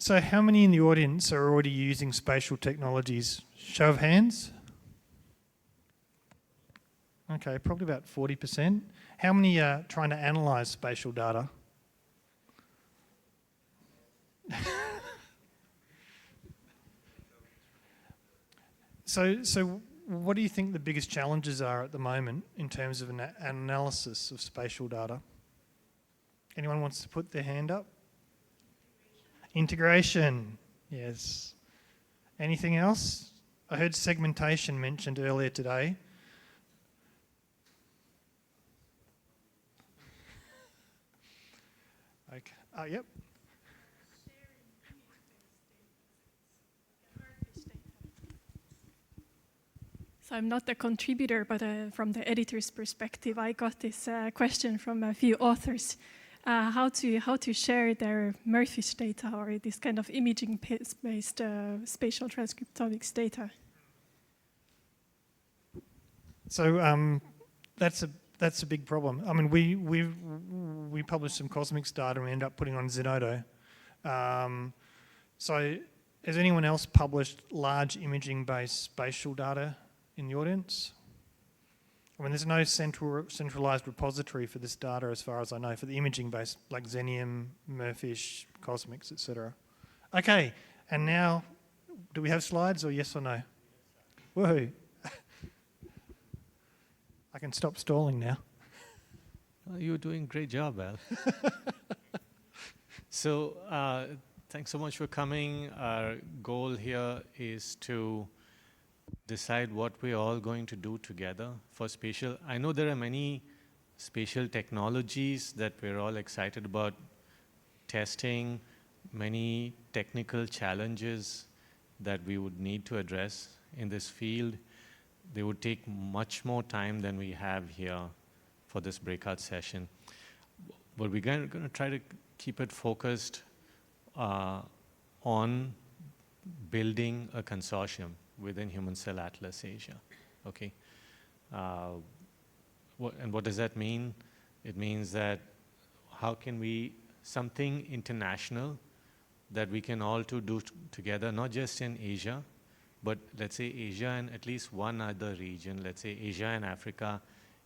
So how many in the audience are already using spatial technologies? Show of hands? Okay, probably about 40%. How many are trying to analyse spatial data? So what do you think the biggest challenges are at the moment in terms of an analysis of spatial data? Anyone wants to put their hand up? Integration, yes. Anything else? I heard segmentation mentioned earlier today. Okay. Yep. So I'm not a contributor, but from the editor's perspective, I got this question from a few authors. How to share their Murphy's data or this kind of imaging-based spatial transcriptomics data. So that's a big problem. I mean, we published some cosmics data and we ended up putting on Zenodo. So has anyone else published large imaging-based spatial data in the audience? I mean, there's no centralized repository for this data as far as I know, for the imaging-based, like Xenium, Murphish, Cosmics, etc. Okay, and now, do we have slides or yes or no? Woohoo. I can stop stalling now. Oh, you're doing a great job, Al. So, thanks so much for coming. Our goal here is to decide what we're all going to do together for spatial. I know there are many spatial technologies that we're all excited about testing, many technical challenges that we would need to address in this field. They would take much more time than we have here for this breakout session. But we're going to try to keep it focused on building a consortium within Human Cell Atlas Asia, okay? What does that mean? It means that how can we, something international that we can all do together, not just in Asia, but let's say Asia and at least one other region, let's say Asia and Africa,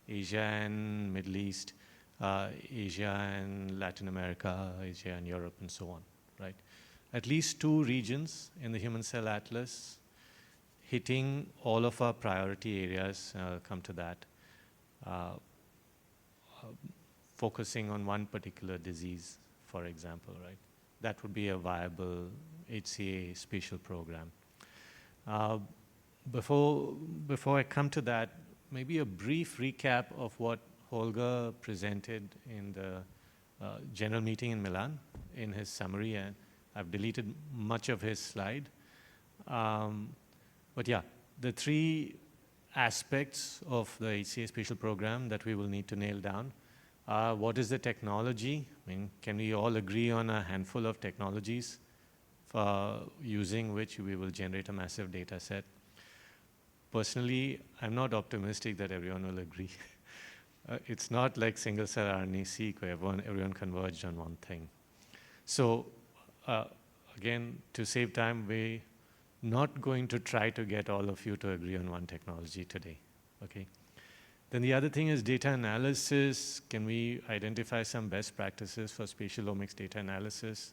Asia and Middle East, Asia and Latin America, Asia and Europe, and so on, right? At least 2 regions in the Human Cell Atlas, hitting all of our priority areas, I'll come to that, focusing on one particular disease, for example, right? That would be a viable HCA spatial program. Before I come to that, maybe a brief recap of what Holger presented in the general meeting in Milan in his summary, and I've deleted much of his slide. But yeah, the 3 aspects of the HCA spatial program that we will need to nail down are what is the technology? I mean, can we all agree on a handful of technologies for using which we will generate a massive data set? Personally, I'm not optimistic that everyone will agree. It's not like single-cell RNA-seq where everyone converged on one thing. So again, to save time, we're not going to try to get all of you to agree on one technology today, okay? Then the other thing is data analysis. Can we identify some best practices for spatial omics data analysis?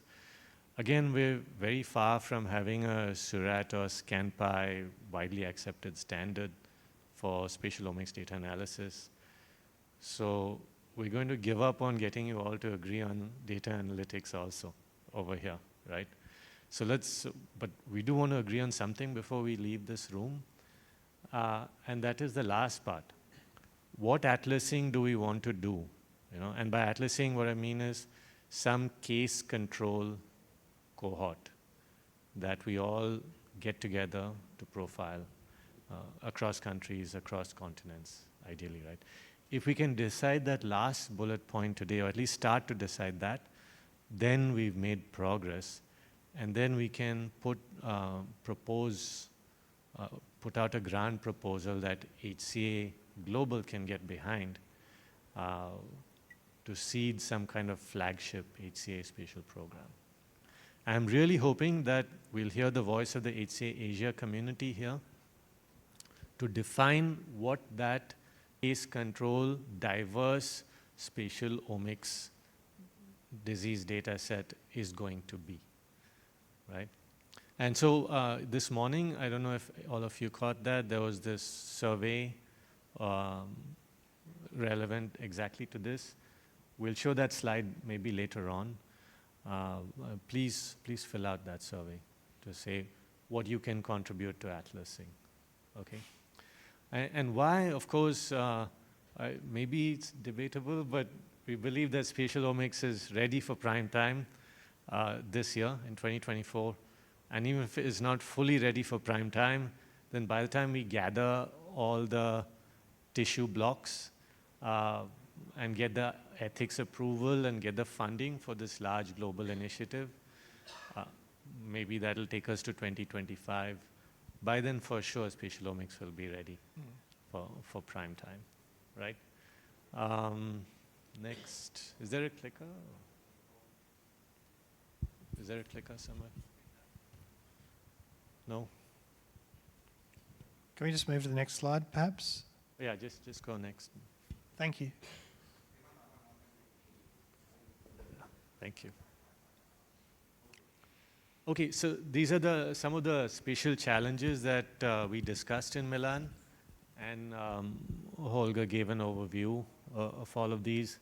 Again, we're very far from having a SURAT or ScanPy widely accepted standard for spatial omics data analysis. So we're going to give up on getting you all to agree on data analytics also over here, right? So but we do want to agree on something before we leave this room. And that is the last part. What atlasing do we want to do? You know, and by atlasing, what I mean is some case control cohort that we all get together to profile across countries, across continents, ideally, right? If we can decide that last bullet point today, or at least start to decide that, then we've made progress. And then we can put out a grant proposal that HCA Global can get behind to seed some kind of flagship HCA spatial program. I'm really hoping that we'll hear the voice of the HCA Asia community here to define what that case control, diverse spatial omics disease data set is going to be, right? And so this morning, I don't know if all of you caught that, there was this survey relevant exactly to this. We'll show that slide maybe later on. Please fill out that survey to say what you can contribute to atlasing, okay? And why, of course, maybe it's debatable, but we believe that spatial omics is ready for prime time this year in 2024. And even if it is not fully ready for prime time, then by the time we gather all the tissue blocks and get the ethics approval and get the funding for this large global initiative, maybe that'll take us to 2025. By then, for sure, spatial omics will be ready for prime time, right? Next, is there a clicker? Is there a clicker somewhere? No? Can we just move to the next slide, perhaps? Yeah, just go next. Thank you. Thank you. Okay, so these are some of the spatial challenges that we discussed in Milan, and Holger gave an overview of all of these.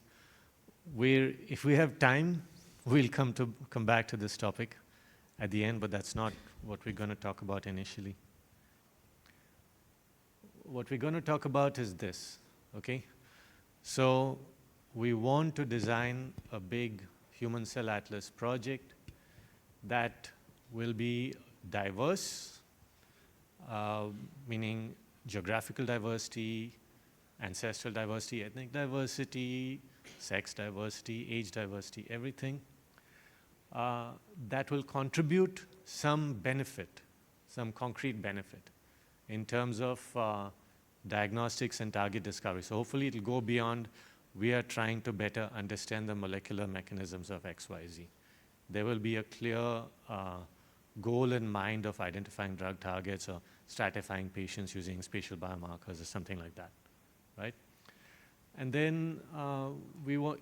If we have time, we'll come back to this topic at the end, but that's not what we're going to talk about initially. What we're going to talk about is this, okay? So we want to design a big human cell atlas project that will be diverse, meaning geographical diversity, ancestral diversity, ethnic diversity, sex diversity, age diversity, everything that will contribute some benefit, some concrete benefit in terms of diagnostics and target discovery. So hopefully it'll go beyond, we are trying to better understand the molecular mechanisms of XYZ. There will be a clear goal in mind of identifying drug targets or stratifying patients using spatial biomarkers or something like that, right? And then we want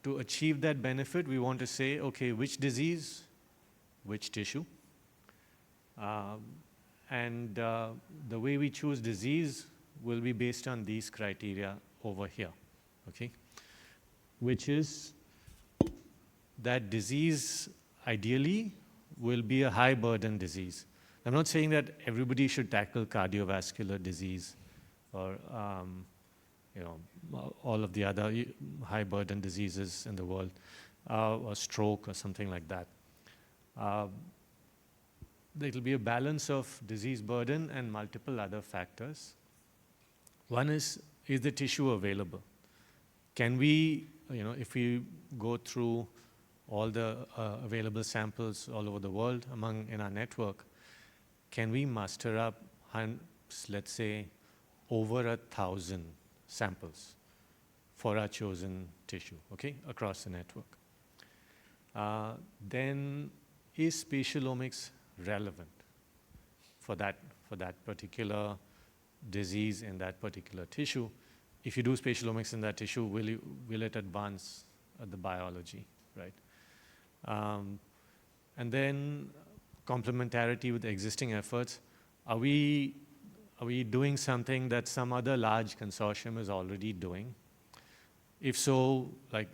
to achieve that benefit, we want to say, okay, which disease, which tissue, and the way we choose disease will be based on these criteria over here, okay? Which is that disease ideally will be a high burden disease. I'm not saying that everybody should tackle cardiovascular disease or all of the other high burden diseases in the world, or stroke or something like that. There will be a balance of disease burden and multiple other factors. One is the tissue available? Can we, if we go through all the available samples all over the world in our network, can we muster up, let's say, over 1,000 samples for our chosen tissue, okay, across the network? Then is spatial omics relevant for that particular disease in that particular tissue? If you do spatial omics in that tissue, will it advance the biology, right? And then complementarity with existing efforts. Are we doing something that some other large consortium is already doing? If so, like,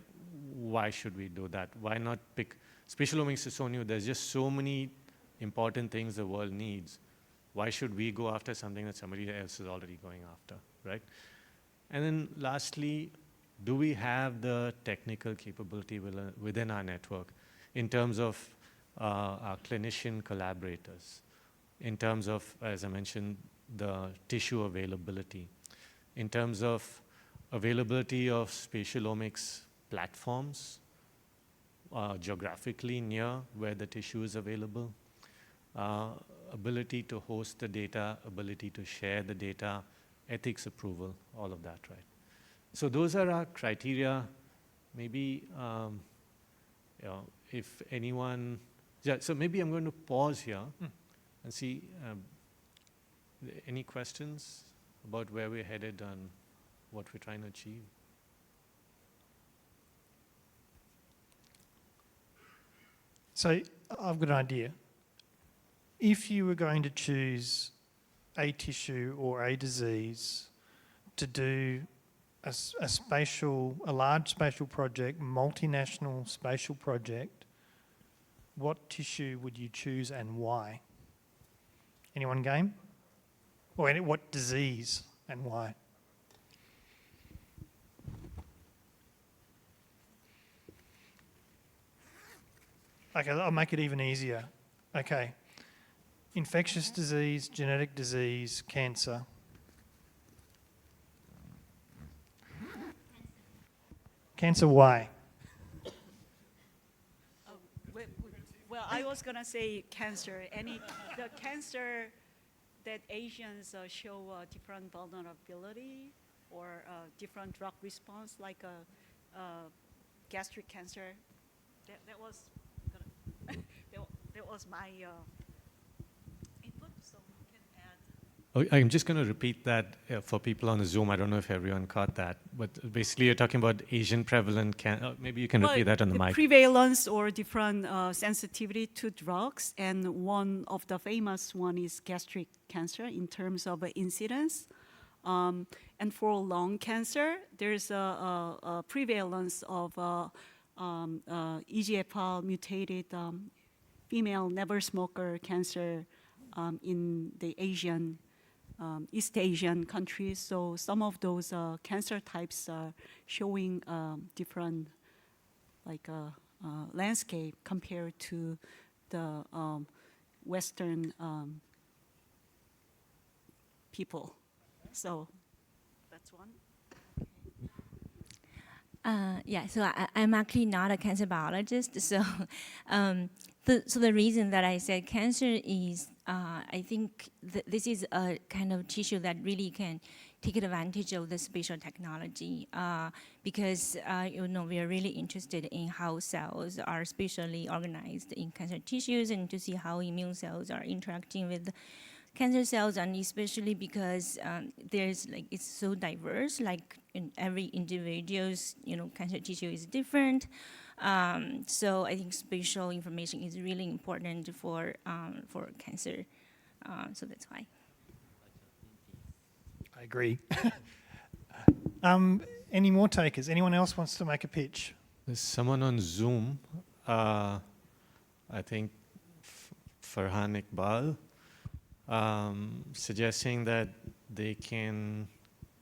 why should we do that? Why not pick? Spatial omics is so new. There's just so many important things the world needs. Why should we go after something that somebody else is already going after, right? And then lastly, do we have the technical capability within our network in terms of our clinician collaborators, in terms of, as I mentioned, the tissue availability, in terms of availability of spatial omics platforms, geographically near where the tissue is available, ability to host the data, ability to share the data, ethics approval, all of that, right? So those are our criteria. Maybe if anyone Yeah, so maybe I'm going to pause here and see any questions about where we're headed and what we're trying to achieve. So I've got an idea. If you were going to choose a tissue or a disease to do a large spatial project, multinational spatial project, what tissue would you choose and why? Anyone game? Or what disease and why? Okay, I'll make it even easier. Okay. Infectious disease, genetic disease, cancer. Cancer, why? Well, I was gonna say cancer. The cancer that Asians show different vulnerability or different drug response, like gastric cancer. That was that was my input. So you can add. Oh, I'm just going to repeat that for people on the Zoom. I don't know if everyone caught that, but basically you're talking about Asian prevalent maybe you can repeat that on the mic. Prevalence or different sensitivity to drugs, and one of the famous one is gastric cancer in terms of incidence. And for lung cancer, there's a prevalence of EGFR mutated female never smoker cancer in the East Asian countries. So some of those cancer types are showing different landscape compared to the Western people. So that's one. Yeah, so I'm actually not a cancer biologist. So, the reason that I said cancer is, I think this is a kind of tissue that really can take advantage of the spatial technology because we are really interested in how cells are spatially organized in cancer tissues and to see how immune cells are interacting with cancer cells, and especially because it's so diverse. Like in every individual's cancer tissue is different. So I think spatial information is really important for cancer. So that's why. I agree. Any more takers? Anyone else wants to make a pitch? There's someone on Zoom, I think Farhan Iqbal, suggesting that they can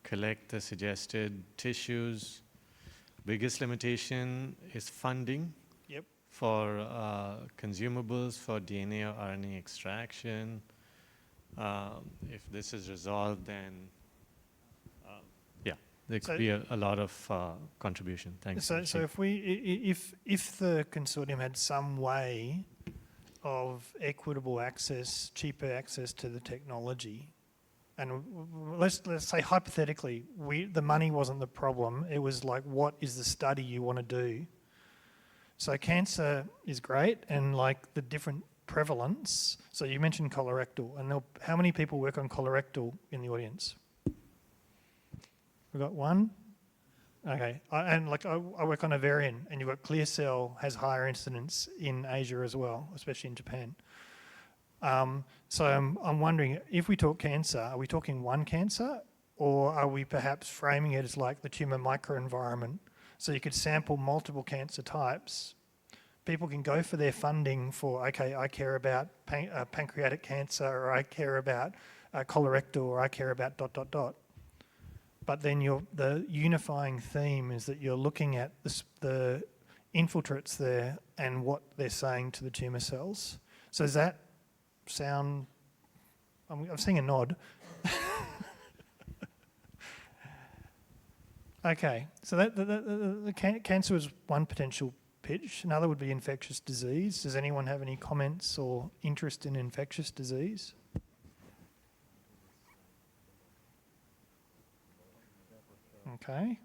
collect the suggested tissues. Biggest limitation is funding. Yep. For consumables for DNA or RNA extraction. If this is resolved, then there could be a lot of contribution. Thanks. So if the consortium had some way of equitable access, cheaper access to the technology, and let's say hypothetically, the money wasn't the problem. It was like, what is the study you want to do? So cancer is great, and like the different prevalence. So you mentioned colorectal, and how many people work on colorectal in the audience? We've got one. Okay, I work on ovarian, and you've got clear cell has higher incidence in Asia as well, especially in Japan. So I'm wondering, if we talk cancer, are we talking one cancer, or are we perhaps framing it as like the tumour microenvironment? So you could sample multiple cancer types. People can go for their funding for, okay, I care about pancreatic cancer, or I care about colorectal, or I care about ... But then the unifying theme is that you're looking at the infiltrates there and what they're saying to the tumour cells. So does that sound... I'm seeing a nod. Okay, so the cancer is one potential pitch. Another would be infectious disease. Does anyone have any comments or interest in infectious disease? Okay.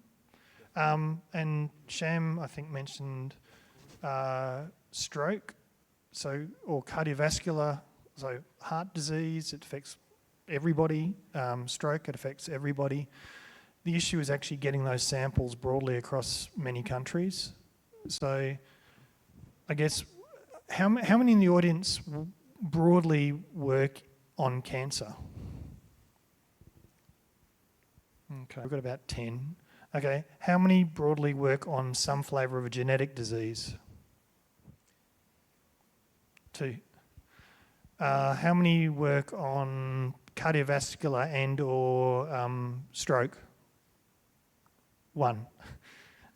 And Shyam, I think, mentioned stroke. or cardiovascular, so heart disease, it affects everybody. Stroke, it affects everybody. The issue is actually getting those samples broadly across many countries. So I guess, how many in the audience broadly work on cancer? Okay, we've got about 10. Okay, how many broadly work on some flavour of a genetic disease? 2. How many work on cardiovascular and or stroke? 1.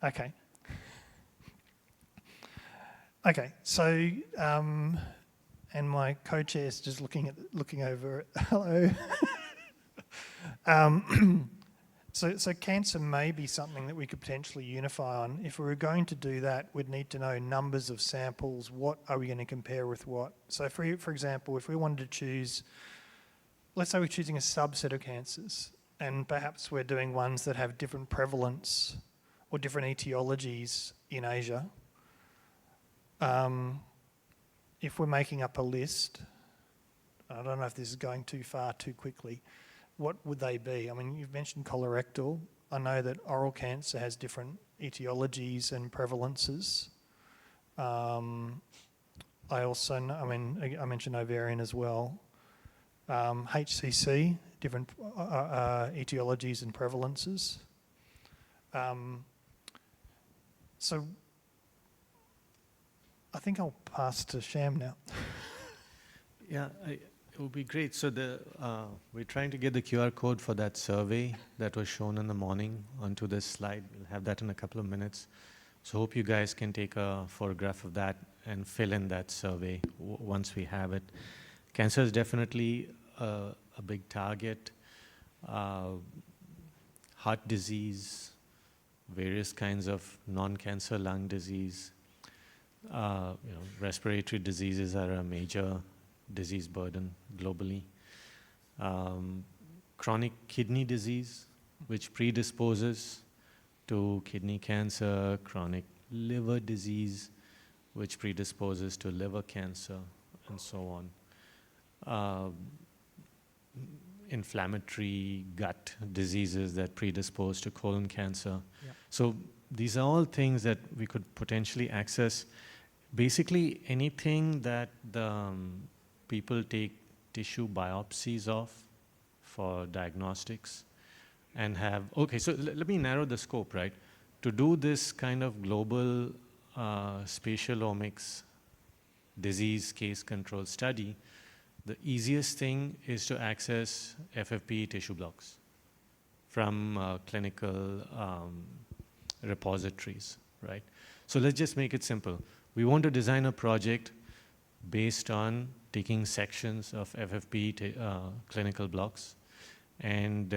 Okay. Okay, so, and my co-chair is just looking over it. Hello. So cancer may be something that we could potentially unify on. If we were going to do that, we'd need to know numbers of samples. What are we going to compare with what? So for example, if we wanted to choose, let's say we're choosing a subset of cancers, and perhaps we're doing ones that have different prevalence or different etiologies in Asia. If we're making up a list, I don't know if this is going too far too quickly, what would they be? I mean, you've mentioned colorectal. I know that oral cancer has different etiologies and prevalences. I also know, I mean, I mentioned ovarian as well. HCC, different etiologies and prevalences. So I think I'll pass to Shyam now. Yeah, it would be great. So we're trying to get the QR code for that survey that was shown in the morning onto this slide. We'll have that in a couple of minutes. So hope you guys can take a photograph of that and fill in that survey once we have it. Cancer is definitely a big target. Heart disease, various kinds of non-cancer lung disease. Respiratory diseases are a major disease burden globally. Chronic kidney disease, which predisposes to kidney cancer, chronic liver disease, which predisposes to liver cancer, and so on. Inflammatory gut diseases that predispose to colon cancer. Yeah. So these are all things that we could potentially access. Basically, anything that the people take tissue biopsies of for diagnostics and have, okay, so let me narrow the scope, right? To do this kind of global spatial omics disease case control study, the easiest thing is to access FFPE tissue blocks from clinical repositories, right? So let's just make it simple. We want to design a project based on taking sections of FFPE clinical blocks and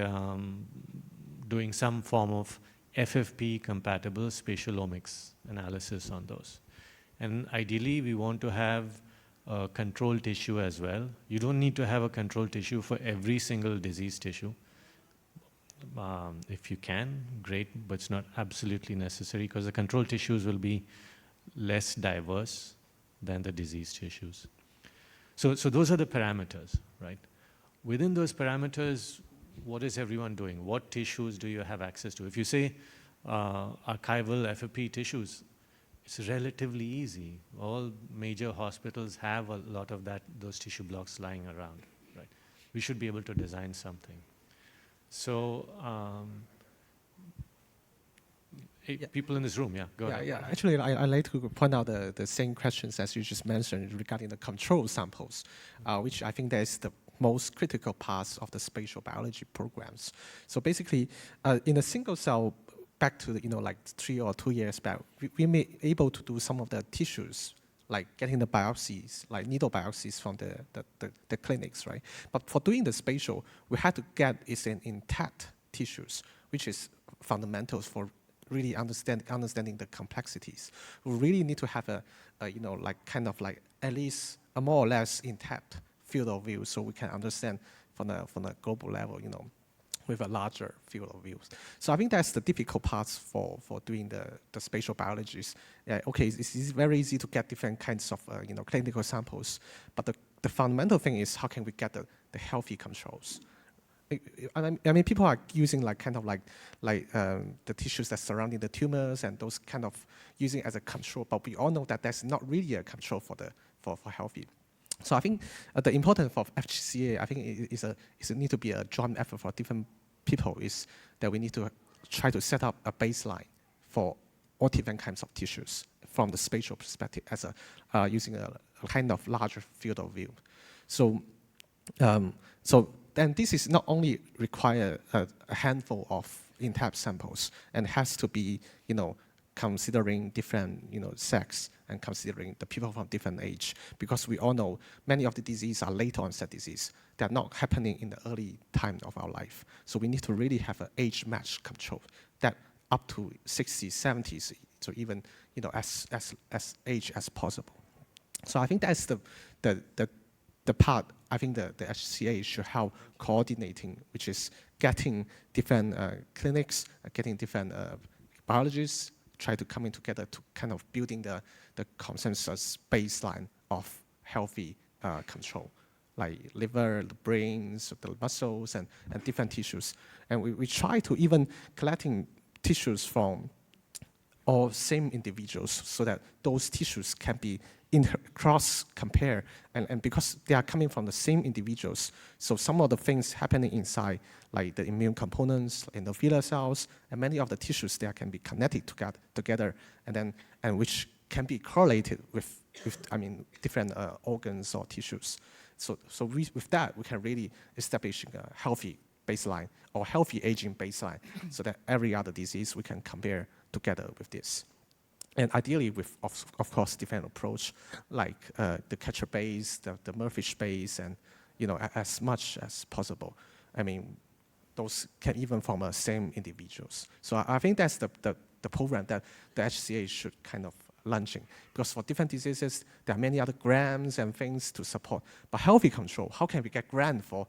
doing some form of FFPE compatible spatial omics analysis on those. And ideally, we want to have a control tissue as well. You don't need to have a control tissue for every single disease tissue. If you can, great, but it's not absolutely necessary because the control tissues will be less diverse than the disease tissues. So those are the parameters, right? Within those parameters, what is everyone doing? What tissues do you have access to? If you say archival FFP tissues, it's relatively easy. All major hospitals have a lot of those tissue blocks lying around, right? We should be able to design something. So, people in this room, go ahead. Yeah. Actually, I like to point out the same questions as you just mentioned regarding the control samples, which I think that is the most critical parts of the spatial biology programs. So basically, in a single cell, back to like 3 or 2 years back, we may able to do some of the tissues, like getting the biopsies, like needle biopsies from the clinics, right? But for doing the spatial, we had to get an intact tissues, which is fundamental for really understanding the complexities. We really need to have a at least a more or less intact field of view so we can understand from a global level, with a larger field of view. So I think that's the difficult parts for doing the spatial biologies. Okay, it's very easy to get different kinds of clinical samples, but the fundamental thing is how can we get the healthy controls? I mean, people are using the tissues that surrounding the tumors and those kind of using as a control, but we all know that that's not really a control for healthy. So I think the importance of HCA, I think is need to be a joint effort for different people, is that we need to try to set up a baseline for all different kinds of tissues from the spatial perspective as using a kind of larger field of view. So, then this is not only require a handful of in-type samples, and has to be, considering different, sex, and considering the people from different age, because we all know many of the diseases are late onset disease. They are not happening in the early time of our life. So we need to really have an age match control that up to 60s, 70s, so even, as age as possible. So I think that's the part I think the HCA should help coordinating, which is getting different clinics, getting different biologists, try to coming together to kind of building the consensus baseline of healthy control, like liver, the brains, the muscles, and different tissues. And we try to even collecting tissues from all same individuals so that those tissues can be cross compare, and because they are coming from the same individuals, so some of the things happening inside, like the immune components, endothelial cells, and many of the tissues there can be connected together, and which can be correlated with different organs or tissues. So with that, we can really establish a healthy baseline or healthy aging baseline, so that every other disease we can compare together with this. And ideally with, of course, different approach, like the catcher base, the Murphy base, and as much as possible. I mean, those can even from same individuals. So I think that's the program that the HCA should kind of launching, because for different diseases, there are many other grants and things to support. But healthy control, how can we get grant for,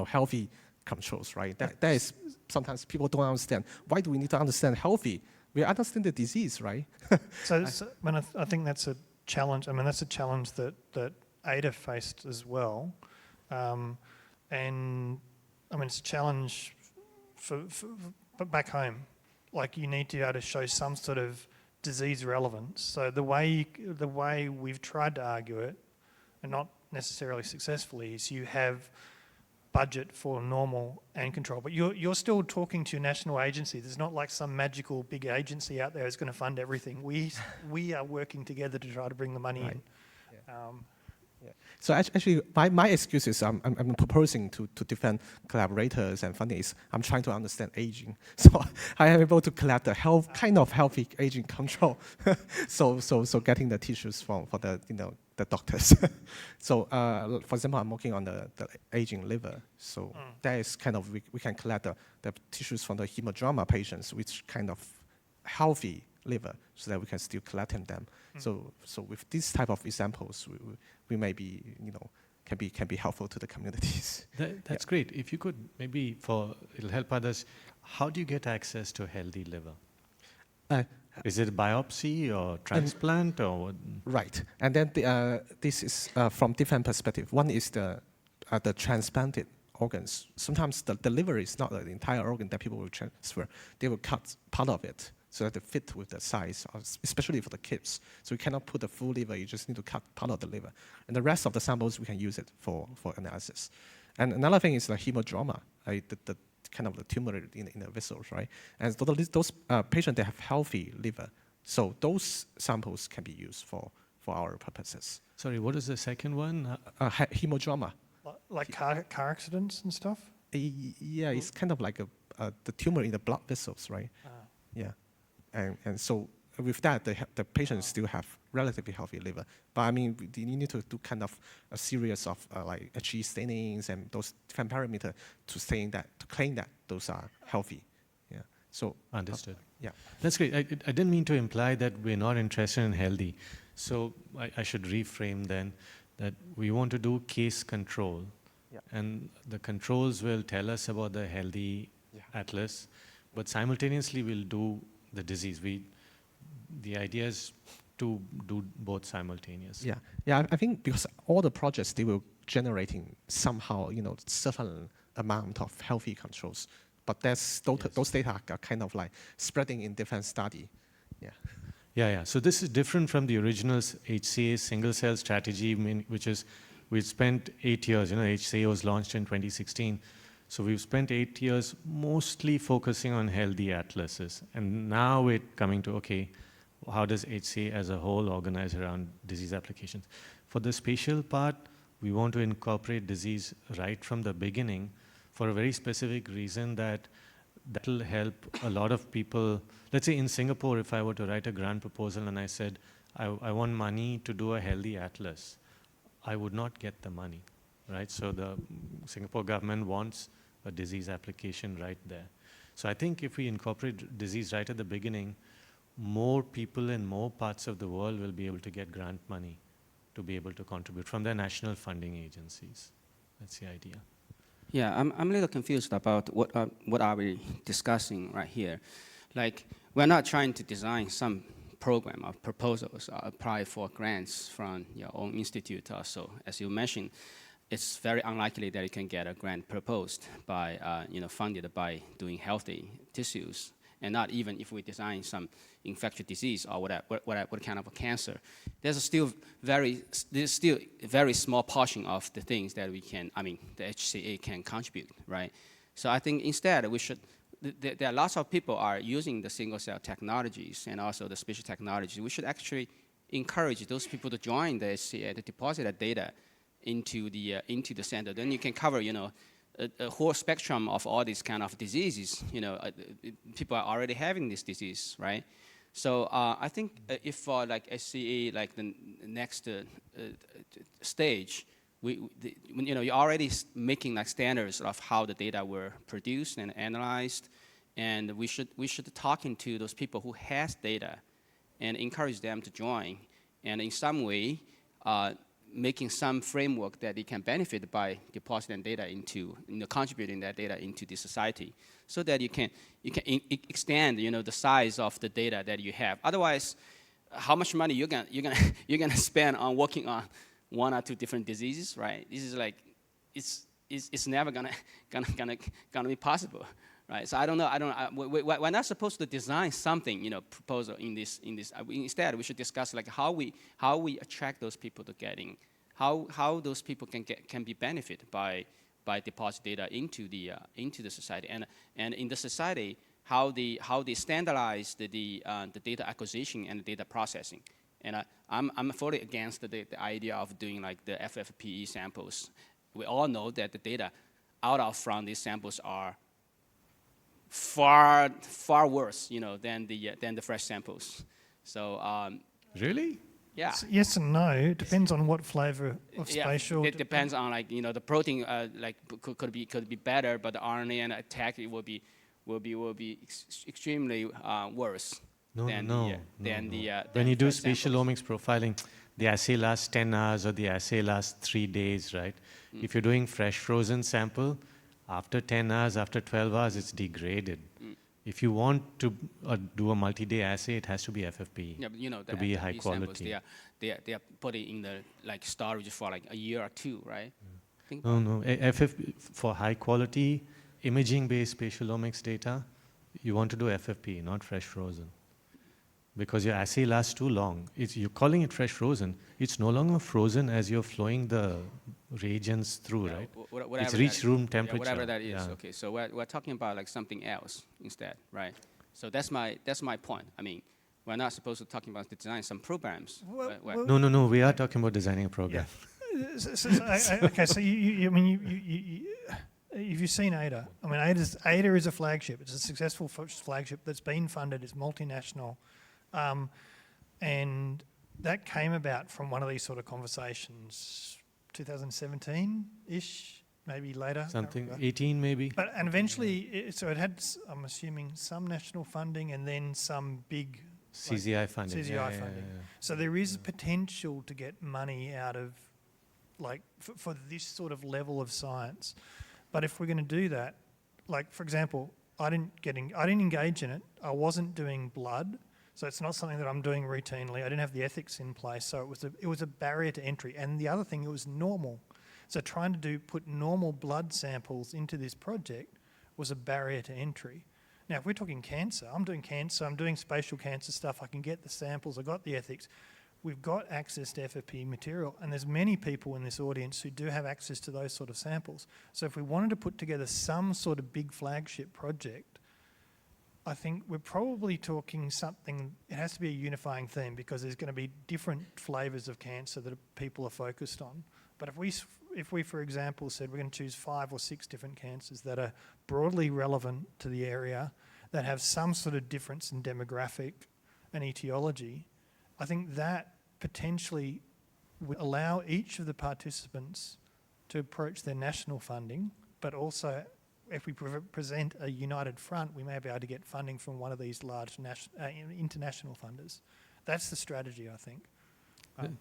healthy controls, right? That is, sometimes people don't understand. Why do we need to understand healthy? We understand the disease, right? I think that's a challenge. I mean, that's a challenge that ADA faced as well. And I mean, it's a challenge but back home. Like, you need to be able to show some sort of disease relevance. So the way we've tried to argue it, and not necessarily successfully, is you have budget for normal and control, but you're still talking to a national agency. There's not like some magical big agency out there that's going to fund everything. We are working together to try to bring the money in. Yeah. So actually, my excuse is I'm proposing to different collaborators and funding is I'm trying to understand aging. So I am able to collect the kind of healthy aging control. so getting the tissues for the the doctors. So for example, I'm working on the aging liver. So that is kind of we can collect the tissues from the hemodrama patients, which kind of healthy liver, so that we can still collect them. So with this type of examples, we may be, can be helpful to the communities. That's great. If you could maybe, it'll help others, how do you get access to healthy liver? Is it biopsy or transplant or what? Right, and then this is from different perspective. One is the transplanted organs. Sometimes the liver is not the entire organ that people will transfer. They will cut part of it so that they fit with the size, especially for the kids. So you cannot put the full liver, you just need to cut part of the liver. And the rest of the samples, we can use it for analysis. And another thing is the hemodrama, right? The kind of the tumor in the vessels, right? And those patients, they have healthy liver. So those samples can be used for our purposes. Sorry, what is the second one? Hemodrama. Like car accidents and stuff? Yeah, it's kind of like the tumor in the blood vessels, right? Yeah. And so with that, the patients still have relatively healthy liver. But I mean, you need to do kind of a series of like HCA stainings and those different parameters to claim that those are healthy. Yeah. So understood. Yeah. That's great. I didn't mean to imply that we're not interested in healthy. So I should reframe then that we want to do case control Yeah. And the controls will tell us about the healthy atlas, but simultaneously we'll do the disease. The idea is to do both simultaneously. Yeah, yeah. I think because all the projects they will generating somehow certain amount of healthy controls, but those data are kind of like spreading in different study. Yeah. Yeah. So this is different from the original HCA single cell strategy, which is we spent 8 years. HCA was launched in 2016. So we've spent 8 years mostly focusing on healthy atlases. And now we're coming to, okay, how does HCA as a whole organize around disease applications? For the spatial part, we want to incorporate disease right from the beginning for a very specific reason that will help a lot of people. Let's say in Singapore, if I were to write a grant proposal and I said, I want money to do a healthy atlas, I would not get the money, right? So the Singapore government wants a disease application right there. So I think if we incorporate disease right at the beginning, more people in more parts of the world will be able to get grant money to be able to contribute from their national funding agencies. That's the idea. Yeah, I'm a little confused about what are we discussing right here. Like, we're not trying to design some program or proposals or apply for grants from your own institute or so. As you mentioned, it's very unlikely that you can get a grant proposed by, funded by doing healthy tissues. And not even if we design some infectious disease or what kind of a cancer. There's still a very small portion of the things that the HCA can contribute, right? So I think instead we should, there are lots of people are using the single cell technologies and also the spatial technologies. We should actually encourage those people to join the HCA, to deposit that data into the center. Then you can cover, a whole spectrum of all these kind of diseases. People are already having this disease, right? So I think if for like HCA, like the next stage, you're already making like standards of how the data were produced and analyzed, and we should talk into those people who has data, and encourage them to join, and in some way. Making some framework that they can benefit by depositing data into, contributing that data into the society, so that you can extend, the size of the data that you have. Otherwise, how much money you're gonna spend on working on one or two different diseases, right? This is like, it's never gonna be possible, right? So I don't know. We're not supposed to design something, proposal in this. Instead, we should discuss like how we attract those people to getting, how those people can be benefited by deposit data into the society, and in the society how they standardize the data acquisition and the data processing. And I'm fully against the idea of doing like the FFPE samples. We all know that the data out from these samples are far worse, than the fresh samples. So Really? yeah. Yes and no. It depends on what flavor of spatial. It depends on the protein could be better, but the RNA and attack it will be extremely worse. When you do spatial omics profiling, the assay lasts 10 hours or the assay lasts 3 days, right? If you're doing fresh frozen sample, after 10 hours, after 12 hours, it's degraded. If you want to do a multi-day assay, it has to be FFPE. Yeah, but to be high quality. They are putting in the storage for like a year or two, right? No. FFPE for high quality imaging-based spatial omics data, you want to do FFPE, not fresh frozen. Because your assay lasts too long. You're calling it fresh frozen. It's no longer frozen as you're flowing the reagents through, right? It's reached room temperature. Whatever that is. Okay, so we're talking about like something else instead, right? So that's my point. I mean, we're not supposed to talking about design some programs. No. We are talking about designing a program. Yeah. Okay, so if you've seen ADA, I mean, ADA is a flagship. It's a successful flagship that's been funded. It's multinational. And that came about from one of these sort of conversations, 2017-ish, maybe later. Something, 18 maybe. And eventually, it had, I'm assuming, some national funding and then some big CZI funding. CZI funding. So there is potential to get money out of like for this sort of level of science. But if we're going to do that, like for example, I didn't engage in it. I wasn't doing blood, so it's not something that I'm doing routinely. I didn't have the ethics in place, so it was a barrier to entry. And the other thing, it was normal. So trying to put normal blood samples into this project was a barrier to entry. Now, if we're talking cancer, I'm doing spatial cancer stuff. I can get the samples. I got the ethics. We've got access to FFP material, and there's many people in this audience who do have access to those sort of samples. So if we wanted to put together some sort of big flagship project, I think we're probably talking something, it has to be a unifying theme because there's going to be different flavours of cancer that people are focused on. But if we, for example, said we're going to choose 5 or 6 different cancers that are broadly relevant to the area, that have some sort of difference in demographic and etiology, I think that potentially would allow each of the participants to approach their national funding, but also if we present a united front, we may be able to get funding from one of these large international funders. That's the strategy, I think.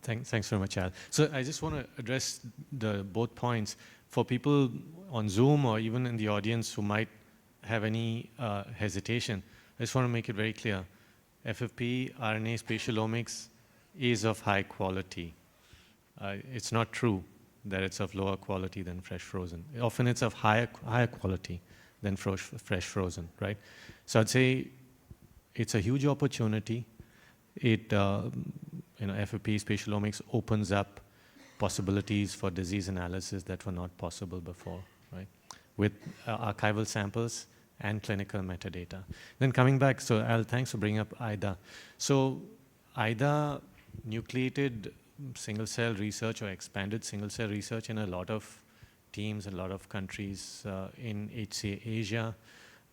Thanks very much, Al. So I just want to address both points. For people on Zoom or even in the audience who might have any hesitation, I just want to make it very clear. FFP, RNA, spatial omics is of high quality. It's not true that it's of lower quality than fresh frozen. Often it's of higher quality than fresh frozen, right? So I'd say it's a huge opportunity. FFP, spatial omics opens up possibilities for disease analysis that were not possible before, right? With archival samples and clinical metadata. Then coming back, so Al, thanks for bringing up IDA. So IDA nucleated single-cell research or expanded single-cell research in a lot of teams, a lot of countries in HCA Asia.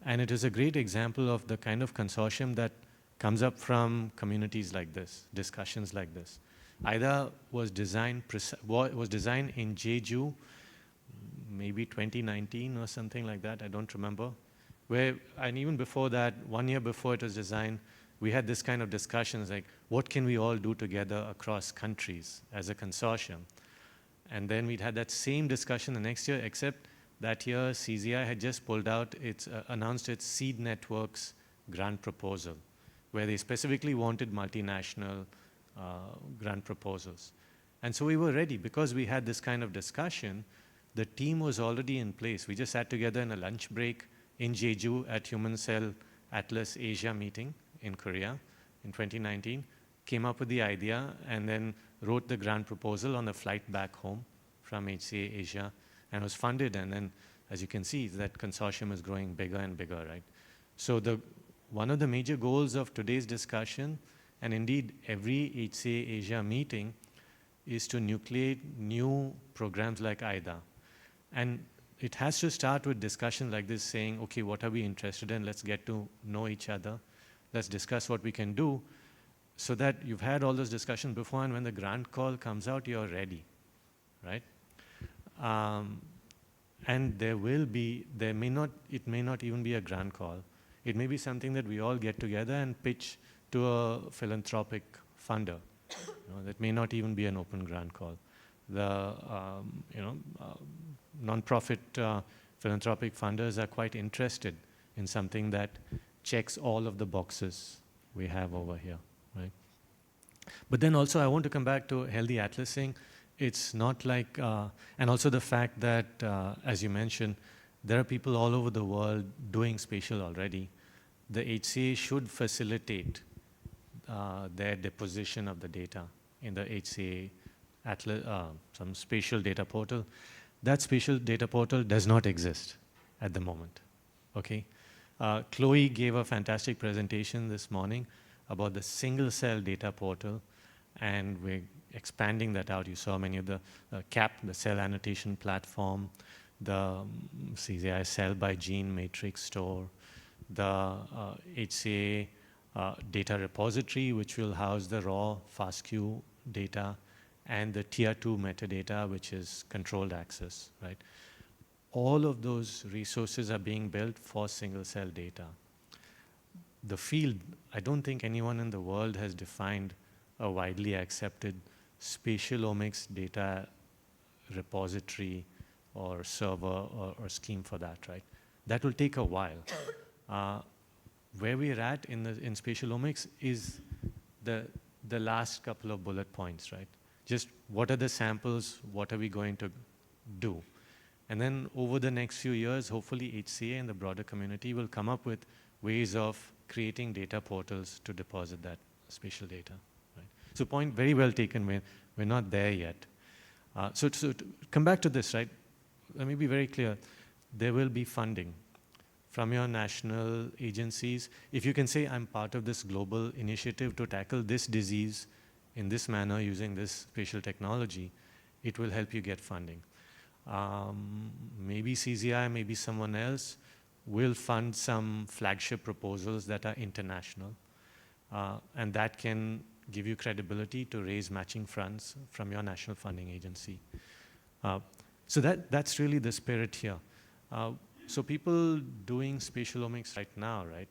And it is a great example of the kind of consortium that comes up from communities like this, discussions like this. IDA was designed in Jeju, maybe 2019 or something like that, I don't remember. And even before that, 1 year before it was designed, we had this kind of discussions like, what can we all do together across countries as a consortium? And then we'd had that same discussion the next year, except that year CZI had just announced its Seed Networks grant proposal, where they specifically wanted multinational grant proposals. And so we were ready because we had this kind of discussion. The team was already in place. We just sat together in a lunch break in Jeju at Human Cell Atlas Asia meeting in Korea in 2019, came up with the idea and then wrote the grant proposal on the flight back home from HCA Asia and was funded. And then, as you can see, that consortium is growing bigger and bigger, right? So one of the major goals of today's discussion, and indeed every HCA Asia meeting, is to nucleate new programs like IDA. And it has to start with discussion like this, saying, okay, what are we interested in? Let's get to know each other. Let's discuss what we can do, so that you've had all those discussions before, and when the grant call comes out, you're ready, right? And it may not even be a grant call. It may be something that we all get together and pitch to a philanthropic funder. That may not even be an open grant call. The non-profit philanthropic funders are quite interested in something that checks all of the boxes we have over here, right? But then also I want to come back to healthy atlasing. It's not like, and also the fact that, as you mentioned, there are people all over the world doing spatial already. The HCA should facilitate their deposition of the data in the HCA Atlas, some spatial data portal. That spatial data portal does not exist at the moment, okay? Chloe gave a fantastic presentation this morning about the single-cell data portal, and we're expanding that out. You saw many of the CAP, the cell annotation platform, the CZI cell by gene matrix store, the HCA data repository, which will house the raw FASTQ data, and the tier 2 metadata, which is controlled access, right? All of those resources are being built for single-cell data. The field, I don't think anyone in the world has defined a widely accepted spatial omics data repository or server or scheme for that, right? That will take a while. Where we're at in spatial omics is the last couple of bullet points, right? Just what are the samples, what are we going to do? And then over the next few years, hopefully HCA and the broader community will come up with ways of creating data portals to deposit that spatial data, right? So point very well taken, we're not there yet. So to come back to this, right? Let me be very clear. There will be funding from your national agencies. If you can say, I'm part of this global initiative to tackle this disease in this manner using this spatial technology, it will help you get funding. Maybe CZI, maybe someone else will fund some flagship proposals that are international. And that can give you credibility to raise matching funds from your national funding agency. So that's really the spirit here. So people doing spatial omics right now, right?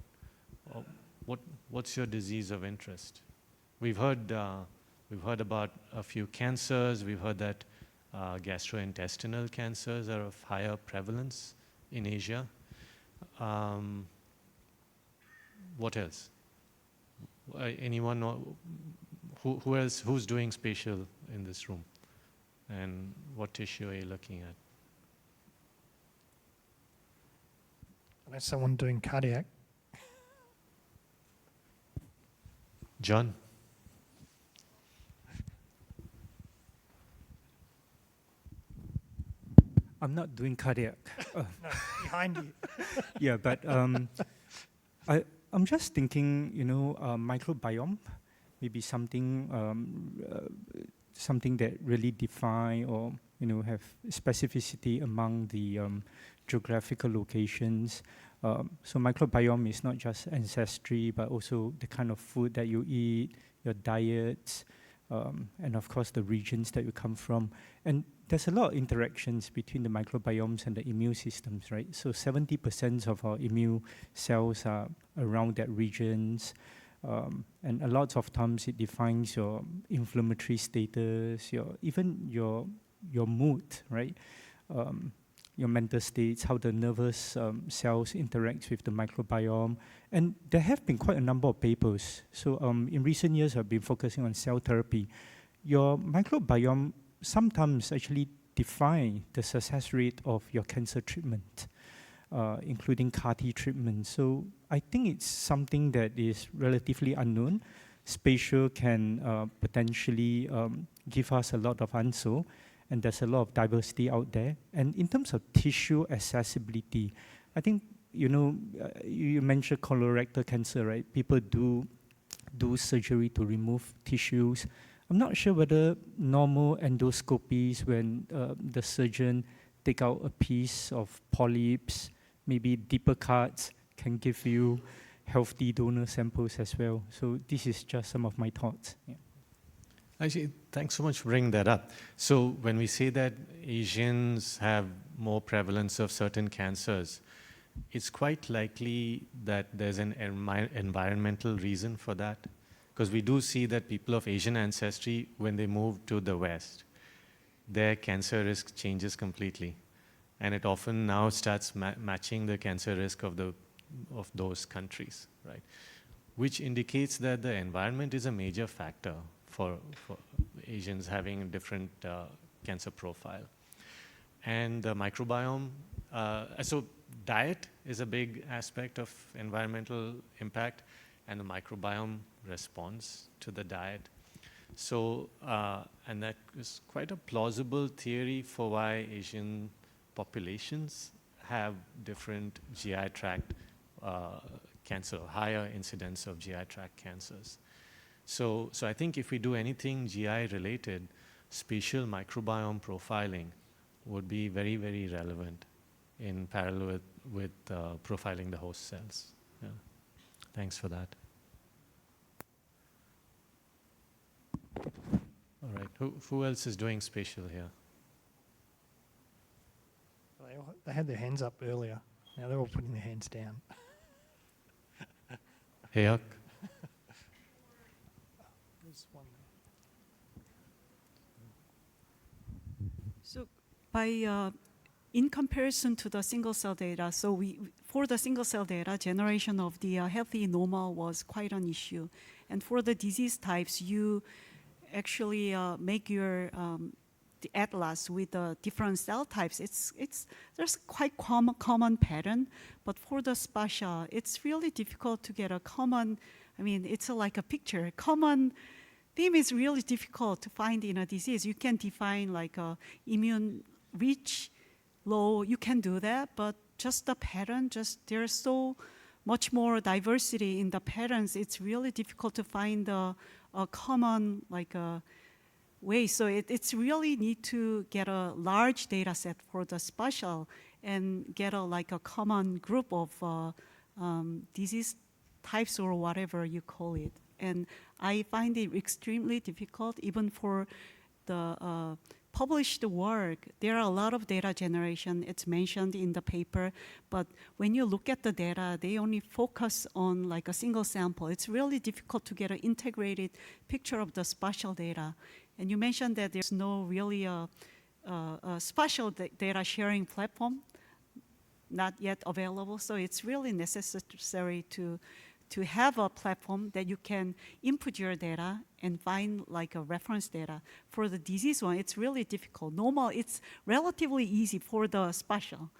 What's your disease of interest? We've heard about a few cancers. We've heard that gastrointestinal cancers are of higher prevalence in Asia. What else? Anyone know, who else, who's doing spatial in this room? And what tissue are you looking at? There's someone doing cardiac. John? I'm not doing cardiac. No, behind you. Yeah, but I'm just thinking, microbiome, maybe something that really define or have specificity among the geographical locations. So microbiome is not just ancestry, but also the kind of food that you eat, your diets, and of course the regions that you come from. And there's a lot of interactions between the microbiomes and the immune systems, right? So 70% of our immune cells are around that regions. And a lot of times it defines your inflammatory status, even your mood, right? Your mental states, how the nervous cells interact with the microbiome. And there have been quite a number of papers. So in recent years, I've been focusing on cell therapy. Your microbiome sometimes actually define the success rate of your cancer treatment, including CAR-T treatment. So I think it's something that is relatively unknown. Spatial can potentially give us a lot of answer, and there's a lot of diversity out there. And in terms of tissue accessibility, I think, you mentioned colorectal cancer, right? People do surgery to remove tissues. I'm not sure whether normal endoscopies, when the surgeon take out a piece of polyps, maybe deeper cuts, can give you healthy donor samples as well. So this is just some of my thoughts. Yeah. Actually, thanks so much for bringing that up. So when we say that Asians have more prevalence of certain cancers, it's quite likely that there's an environmental reason for that. Because we do see that people of Asian ancestry, when they move to the West, their cancer risk changes completely. And it often now starts matching the cancer risk of those countries, right? Which indicates that the environment is a major factor for Asians having a different cancer profile. And the microbiome, so diet is a big aspect of environmental impact, and the microbiome responds to the diet. So, and that is quite a plausible theory for why Asian populations have different GI tract cancer, higher incidence of GI tract cancers. So I think if we do anything GI related, spatial microbiome profiling would be very, very relevant in parallel with profiling the host cells. Yeah. Thanks for that. All right, who else is doing spatial here? They had their hands up earlier. Now they're all putting their hands down. Hayek? There's one there. So In comparison to the single cell data, so for the single cell data, generation of the healthy normal was quite an issue. And for the disease types, you actually make your the atlas with the different cell types. There's quite common pattern, but for the spatial, it's really difficult to get a common. I mean, it's like a picture. Common theme is really difficult to find in a disease. You can define like a immune rich, low. You can do that, but just the pattern. There's so much more diversity in the patterns. It's really difficult to find a common like a way. So it's really need to get a large data set for the spatial and get like a common group of disease types or whatever you call it. And I find it extremely difficult even for the published work. There are a lot of data generation, it's mentioned in the paper, but when you look at the data, they only focus on like a single sample. It's really difficult to get an integrated picture of the spatial data. And you mentioned that there's no really a spatial data sharing platform, not yet available. So it's really necessary to have a platform that you can input your data and find like a reference data. For the disease one, it's really difficult. Normal, it's relatively easy for the spatial.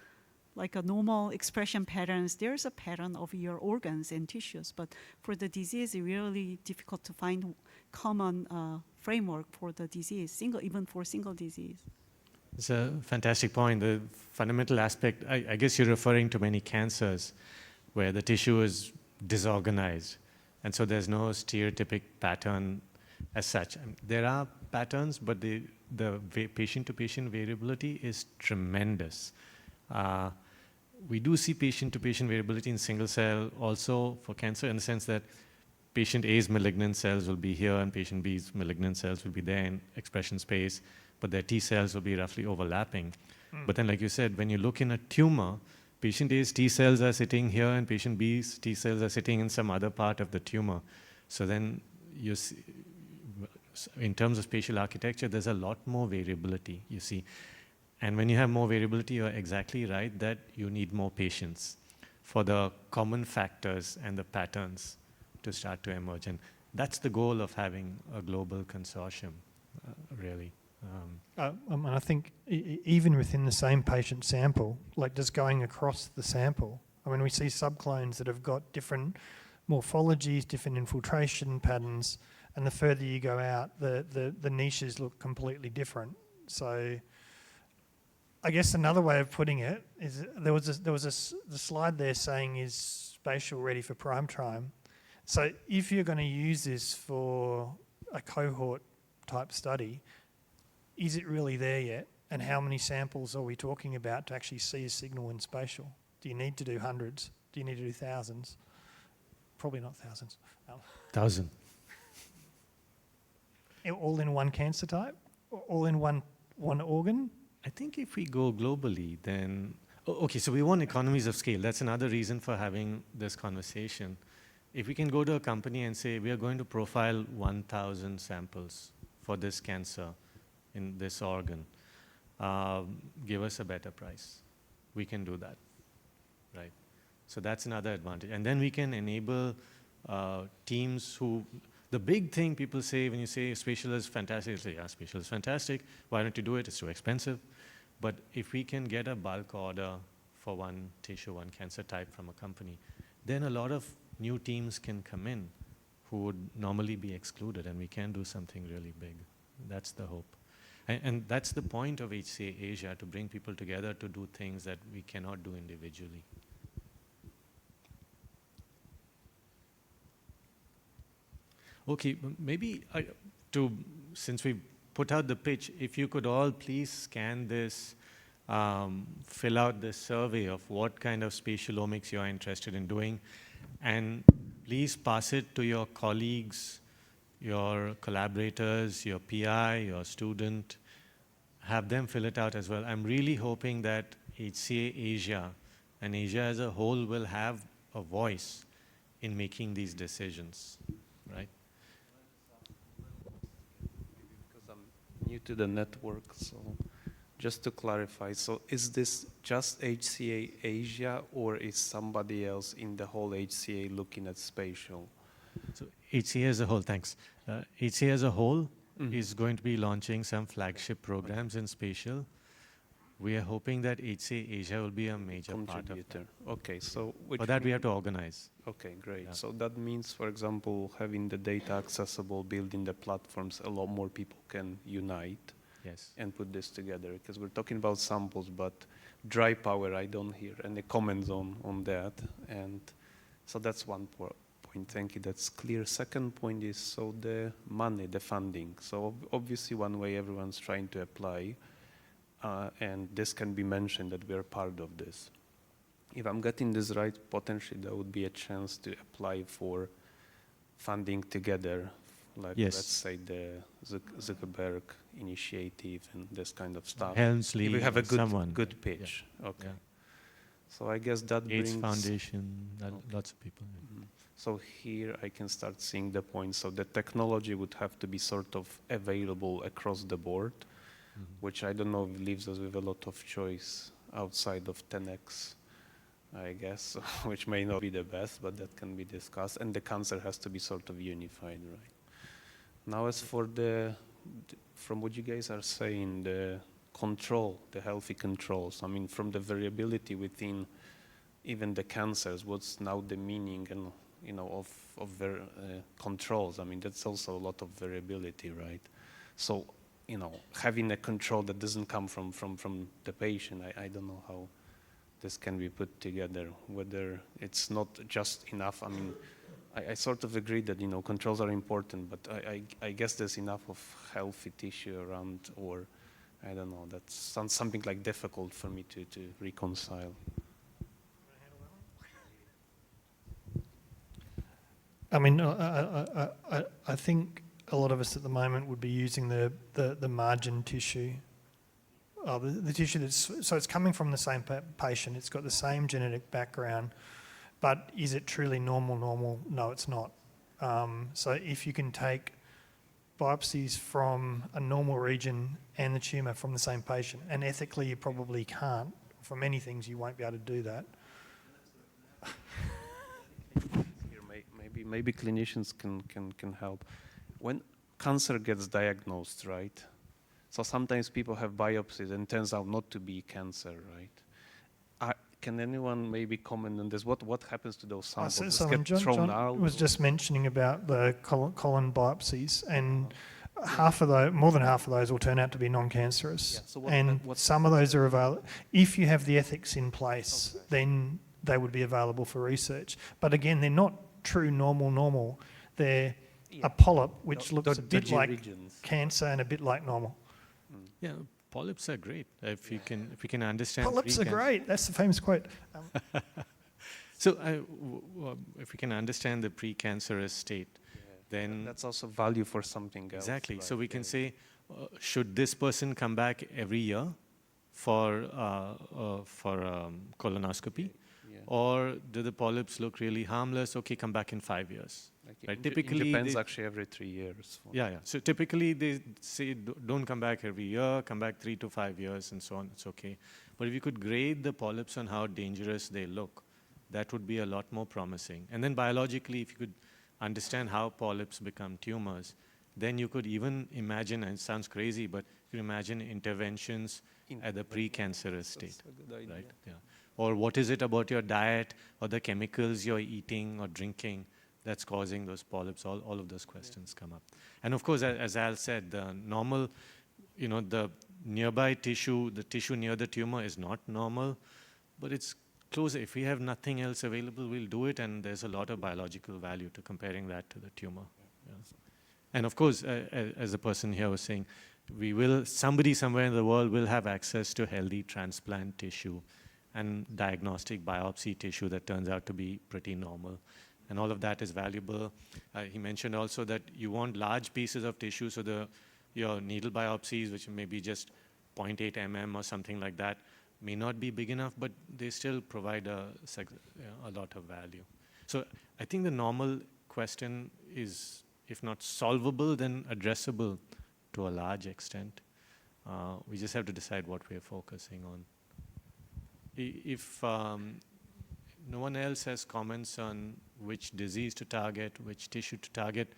Like a normal expression patterns, there's a pattern of your organs and tissues, but for the disease, it's really difficult to find common framework for the disease, even for single disease. It's a fantastic point. The fundamental aspect, I guess you're referring to many cancers where the tissue is disorganized, and so there's no stereotypic pattern as such. There are patterns, but the patient-to-patient variability is tremendous. We do see patient-to-patient variability in single cell also for cancer, in the sense that patient A's malignant cells will be here and patient B's malignant cells will be there in expression space, but their T cells will be roughly overlapping. But then, like you said, when you look in a tumor, patient A's T cells are sitting here and patient B's T cells are sitting in some other part of the tumor. So then you see, in terms of spatial architecture, there's a lot more variability, you see. And when you have more variability, you're exactly right that you need more patience for the common factors and the patterns to start to emerge. And that's the goal of having a global consortium, really. And I think even within the same patient sample, like just going across the sample, I mean, we see subclones that have got different morphologies, different infiltration patterns, and the further you go out, the niches look completely different. So I guess another way of putting it is the slide there saying is spatial ready for prime time. So if you're going to use this for a cohort type study, is it really there yet? And how many samples are we talking about to actually see a signal in spatial? Do you need to do hundreds? Do you need to do thousands? Probably not thousands. 1,000. All in one cancer type? All in one organ? I think if we go globally, then... okay, so we want economies of scale. That's another reason for having this conversation. If we can go to a company and say, we are going to profile 1,000 samples for this cancer in this organ, give us a better price. We can do that, right? So that's another advantage. And then we can enable teams who... The big thing people say when you say spatial is fantastic, they say, yeah, spatial is fantastic. Why don't you do it? It's too expensive. But if we can get a bulk order for one tissue, one cancer type from a company, then a lot of new teams can come in who would normally be excluded, and we can do something really big. That's the hope. And that's the point of HCA Asia, to bring people together to do things that we cannot do individually. Okay, maybe since we put out the pitch, if you could all please scan this, fill out this survey of what kind of spatial omics you are interested in doing, and please pass it to your colleagues, your collaborators, your PI, your student. Have them fill it out as well. I'm really hoping that HCA Asia and Asia as a whole will have a voice in making these decisions, right? Because I'm new to the network, so Just to clarify, so is this just HCA Asia, or is somebody else in the whole HCA looking at spatial? So HCA as a whole, thanks. HCA as a whole Mm. is going to be launching some flagship programs in spatial. We are hoping that HCA Asia will be a major part of Contributor. that. Okay, so which For that, we mean- have to organize. Okay, great. Yeah. So that means, for example, having the data accessible, building the platforms, a lot more people can unite Yes. and put this together. Because we're talking about samples, but dry power, I don't hear any comments on that. And so that's one point. Thank you. That's clear. Second point is, so the money, the funding. So obviously one way everyone's trying to apply, and this can be mentioned that we're part of this. If I'm getting this right, potentially there would be a chance to apply for funding together, like Yes. let's say the Zuckerberg initiative and this kind of stuff. Helmsley, If we have a someone. good pitch. Okay. Yeah. So I guess that AIDS brings. Foundation, Okay. lots of people. Mhm. So here I can start seeing the point. So the technology would have to be sort of available across the board, which I don't know leaves us with a lot of choice outside of 10x, I guess, which may not be the best, but that can be discussed. And the cancer has to be sort of unified, right? Now, as for from what you guys are saying, the control, the healthy controls, I mean, from the variability within even the cancers, what's now the meaning and, you know, of controls? I mean, that's also a lot of variability, right? So, you know, having a control that doesn't come from the patient, I don't know how this can be put together, whether it's not just enough. I mean, I sort of agree that, you know, controls are important, but I guess there's enough of healthy tissue around, or I don't know, that sounds something like difficult for me to reconcile. I mean, I think a lot of us at the moment would be using the margin tissue, the tissue that's, so it's coming from the same patient, it's got the same genetic background, but is it truly normal? No, it's not. So if you can take biopsies from a normal region and the tumour from the same patient, and ethically you probably can't, for many things you won't be able to do that. Maybe clinicians can help. When cancer gets diagnosed, right? So sometimes people have biopsies and it turns out not to be cancer, right? Can anyone maybe comment on this? What happens to those samples? So Just get thrown John out? was just mentioning about the colon biopsies, and more than half of those will turn out to be non-cancerous. Yeah, so and some of those are available. If you have the ethics in place, then they would be available for research. But again, they're not true normal. They're a polyp which looks a bit like cancer and a bit like normal. Yeah, polyps are great if you can understand. Polyps are great. That's the famous quote. So if we can understand the precancerous state, then that's also value for something else. Exactly. Right? So we can say, should this person come back every year for colonoscopy? Yeah. Or do the polyps look really harmless? Okay, come back in 5 years. Right? Typically, in Japan's actually every 3 years. Yeah. So typically they say don't come back every year, come back 3 to 5 years and so on, it's okay. But if you could grade the polyps on how dangerous they look, that would be a lot more promising. And then biologically, if you could understand how polyps become tumors, then you could even imagine, and it sounds crazy, but you can imagine interventions at the precancerous state. That's a good idea. Right? Yeah. Or what is it about your diet or the chemicals you're eating or drinking that's causing those polyps? All of those questions come up. And of course, as Al said, the normal, the nearby tissue, the tissue near the tumor is not normal, but it's closer. If we have nothing else available, we'll do it, and there's a lot of biological value to comparing that to the tumor. Yeah. And of course, as the person here was saying, somebody somewhere in the world will have access to healthy transplant tissue and diagnostic biopsy tissue that turns out to be pretty normal. And all of that is valuable. He mentioned also that you want large pieces of tissue, so your needle biopsies, which may be just 0.8 mm or something like that, may not be big enough, but they still provide a lot of value. So I think the normal question is, if not solvable, then addressable to a large extent. We just have to decide what we are focusing on. If no one else has comments on which disease to target, which tissue to target,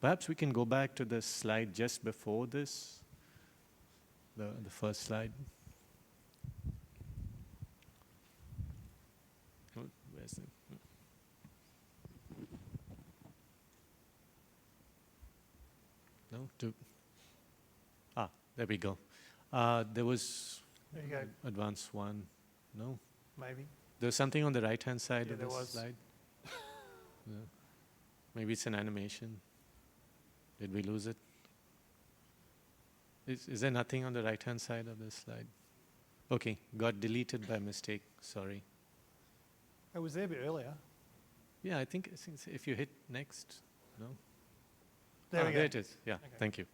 perhaps we can go back to the slide just before this, the first slide. Oh, where's it? No, there we go. There was There you go. advanced one. No, Maybe. there's something on the right-hand side Yeah, of there this was. slide. Yeah. Maybe it's an animation. Did we lose it? Is there nothing on the right-hand side of this slide? Okay, got deleted by mistake. Sorry. It was there a bit earlier. Yeah, I think if you hit next, no. There we go. There it is. Yeah, Okay. thank you.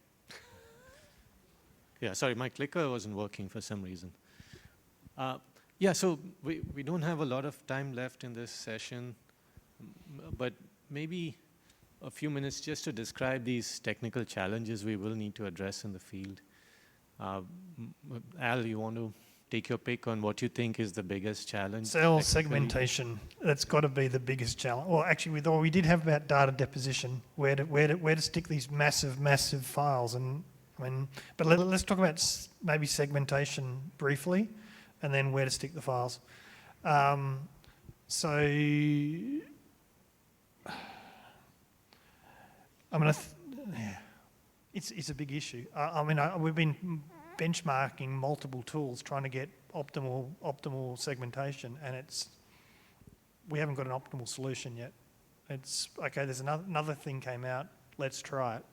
Yeah, sorry, my clicker wasn't working for some reason. Yeah, so we don't have a lot of time left in this session, but maybe a few minutes just to describe these technical challenges we will need to address in the field. Al, you want to take your pick on what you think is the biggest challenge? Cell technically? segmentation. That's got to be the biggest challenge. Well, actually, we did have about data deposition, where to stick these massive files. And I mean, but let's talk about maybe segmentation briefly, and then where to stick the files. So, I mean, yeah, it's a big issue. I mean, we've been benchmarking multiple tools trying to get optimal segmentation, and we haven't got an optimal solution yet. It's okay. There's another thing came out. Let's try it.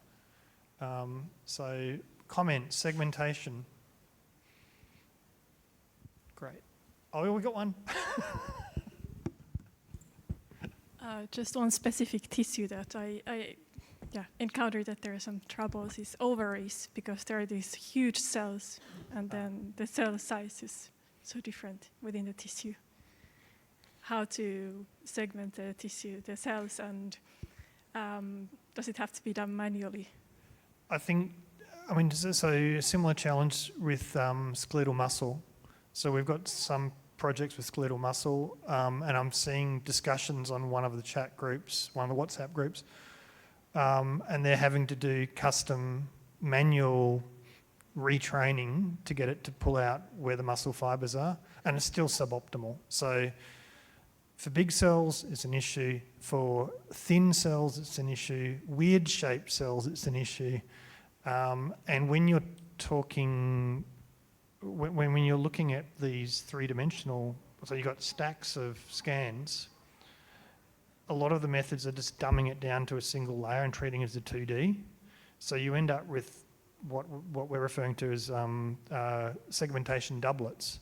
So, comment segmentation. Great. Oh, we got one. Just one specific tissue that I encountered that there are some troubles is ovaries, because there are these huge cells, and then the cell size is so different within the tissue. How to segment the tissue, the cells, and does it have to be done manually? I mean, so a similar challenge with skeletal muscle. So we've got some projects with skeletal muscle, and I'm seeing discussions on one of the chat groups, one of the WhatsApp groups, and they're having to do custom manual retraining to get it to pull out where the muscle fibers are, and it's still suboptimal. So for big cells, it's an issue. For thin cells, it's an issue. Weird shaped cells, it's an issue. And when you're talking, when you're looking at these three-dimensional, so you've got stacks of scans, a lot of the methods are just dumbing it down to a single layer and treating it as a 2D. So you end up with what we're referring to as segmentation doublets.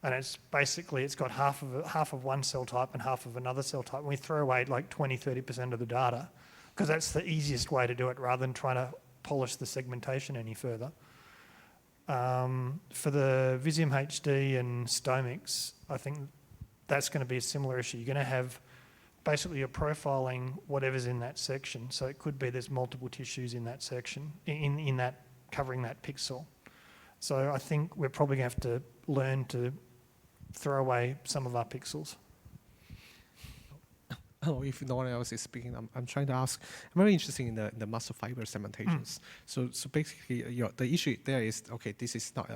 And it's basically, it's got half of one cell type and half of another cell type. And we throw away like 20-30% of the data, because that's the easiest way to do it rather than trying to polish the segmentation any further. For the Visium HD and Stomix, I think that's going to be a similar issue. You're going to have basically you're profiling whatever's in that section. So it could be there's multiple tissues in that section, in that covering that pixel. So I think we're probably going to have to learn to throw away some of our pixels. Oh, if no one else is speaking, I'm trying to ask. I'm very interested in the muscle fiber segmentations. So basically, the issue there is, okay, this is not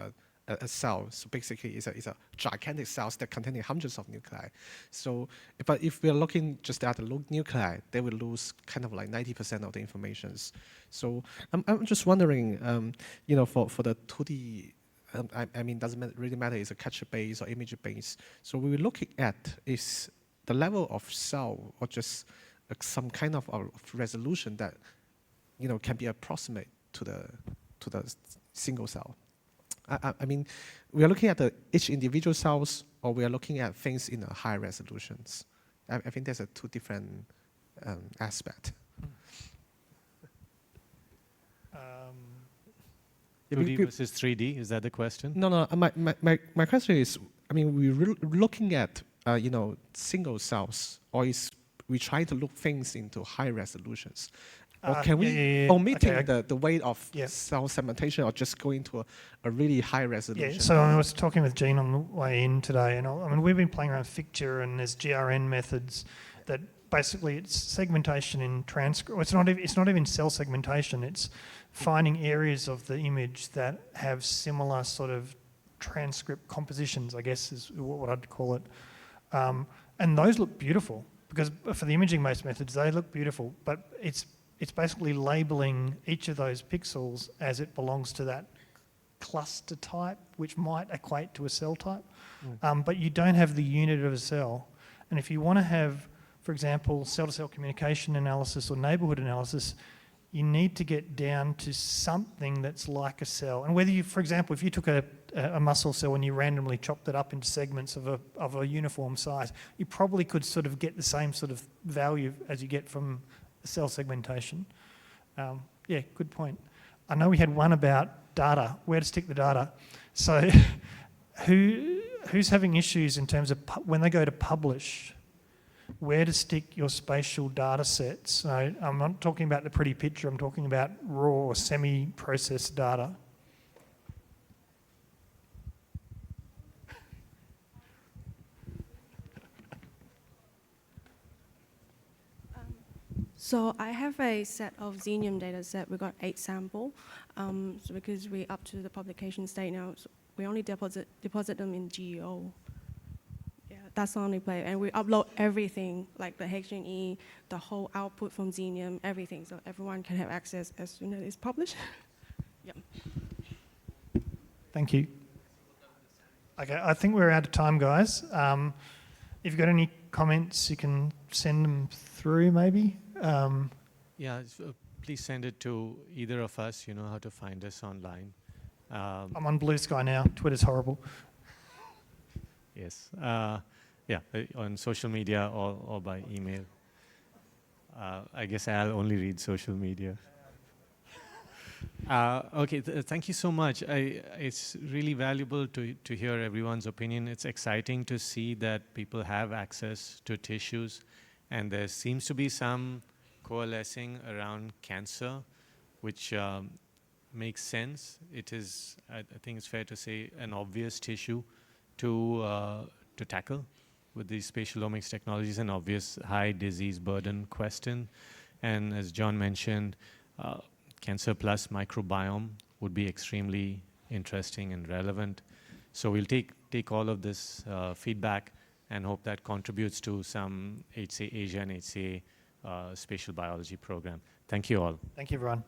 a cell. So basically, it's a gigantic cells that containing hundreds of nuclei. So, but if we're looking just at the nuclei, they will lose kind of like 90% of the information. So I'm just wondering, for the 2D. I mean, doesn't really matter. Is a capture base or image base. So we will look at is the level of cell or just some kind of resolution that can be approximate to the single cell. I mean, we are looking at each individual cells, or we are looking at things in a high resolutions. I think there's two different aspects. 2D versus 3D, is that the question? No. My question is, I mean, we're looking at single cells, or is we try to look things into high resolutions? Or can we, yeah. omitting Okay, the way of Yeah. cell segmentation, or just going to a really high resolution? Yeah, so I was talking with Jean on the way in today, and I mean, we've been playing around with Ficture, and there's GRN methods that basically it's segmentation in transcript. It's not even cell segmentation. It's finding areas of the image that have similar sort of transcript compositions, I guess is what I'd call it. And those look beautiful because for the imaging-based methods, they look beautiful, but it's basically labeling each of those pixels as it belongs to that cluster type, which might equate to a cell type. But you don't have the unit of a cell. And if you want to have, for example, cell-to-cell communication analysis or neighborhood analysis, you need to get down to something that's like a cell. And whether you, for example, if you took a muscle cell and you randomly chopped it up into segments of a uniform size, you probably could sort of get the same sort of value as you get from cell segmentation. Yeah, good point. I know we had one about data, where to stick the data. So who's having issues in terms of when they go to publish, where to stick your spatial data sets? So I'm not talking about the pretty picture, I'm talking about raw or semi-processed data. So I have a set of Xenium data set. We got 8 samples. So because we're up to the publication state now, so we only deposit them in GEO. Yeah, that's the only play. And we upload everything, like the HCA, the whole output from Xenium, everything, so everyone can have access as soon as it's published. Yep. Thank you. Okay, I think we're out of time, guys. If you've got any comments, you can send them through, maybe. Please send it to either of us. You know how to find us online. I'm on Blue Sky now. Twitter's horrible. Yes. On social media or by email. I guess I'll only read social media. Okay, thank you so much. It's really valuable to hear everyone's opinion. It's exciting to see that people have access to tissues, and there seems to be some coalescing around cancer, which makes sense. It is, I think it's fair to say, an obvious tissue to tackle with these spatial omics technologies, an obvious high disease burden question. And as John mentioned, cancer plus microbiome would be extremely interesting and relevant. So we'll take all of this feedback and hope that contributes to some HCA Asia and HCA spatial biology program. Thank you all. Thank you, everyone.